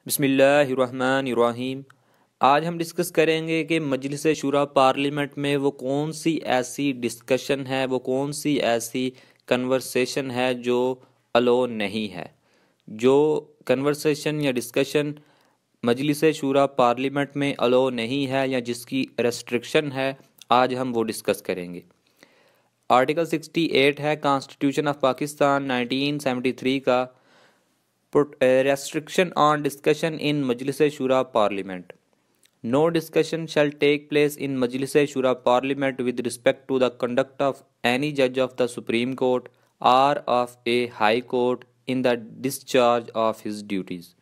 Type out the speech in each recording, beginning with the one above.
बिस्मिल्लाहिर्रहमानिर्रहीम। आज हम डिस्कस करेंगे कि मजलिस शूरा पार्लियामेंट में वो कौन सी ऐसी डिस्कशन है, वो कौन सी ऐसी कन्वर्सेशन है जो अलो नहीं है। जो कन्वर्सेशन या डिस्कशन मजलिस शूरा पार्लियामेंट में अलो नहीं है या जिसकी रेस्ट्रिक्शन है, आज हम वो डिस्कस करेंगे। आर्टिकल 68 है कॉन्स्टिट्यूशन ऑफ पाकिस्तान 1973 का, restriction on discussion in Majlis Shura Parliament. No discussion shall take place in Majlis Shura Parliament with respect to the conduct of any judge of the Supreme Court or of a High Court in the discharge of his duties.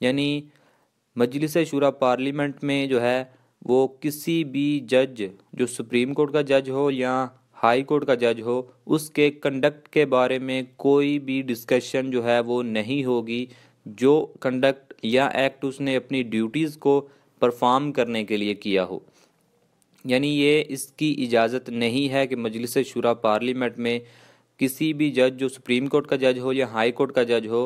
यानी मजलिस शूरा parliament में जो है वो किसी भी जज, जो सुप्रीम कोर्ट का जज हो या हाई कोर्ट का जज हो, उसके कंडक्ट के बारे में कोई भी डिस्कशन जो है वो नहीं होगी। जो कंडक्ट या एक्ट उसने अपनी ड्यूटीज़ को परफॉर्म करने के लिए किया हो, यानी ये इसकी इजाज़त नहीं है कि मजलिस शूरा पार्लियामेंट में किसी भी जज, जो सुप्रीम कोर्ट का जज हो या हाई कोर्ट का जज हो,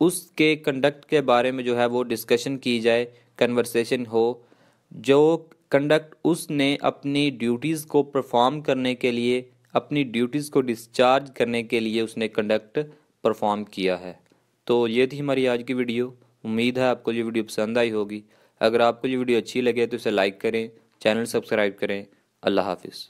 उसके कंडक्ट के बारे में जो है वो डिस्कशन की जाए, कन्वर्सेशन हो। जो कंडक्ट उसने अपनी ड्यूटीज़ को परफॉर्म करने के लिए, अपनी ड्यूटीज़ को डिस्चार्ज करने के लिए उसने कंडक्ट परफॉर्म किया है। तो ये थी हमारी आज की वीडियो। उम्मीद है आपको ये वीडियो पसंद आई होगी। अगर आपको ये वीडियो अच्छी लगे तो इसे लाइक करें, चैनल सब्सक्राइब करें। अल्लाह हाफिज़।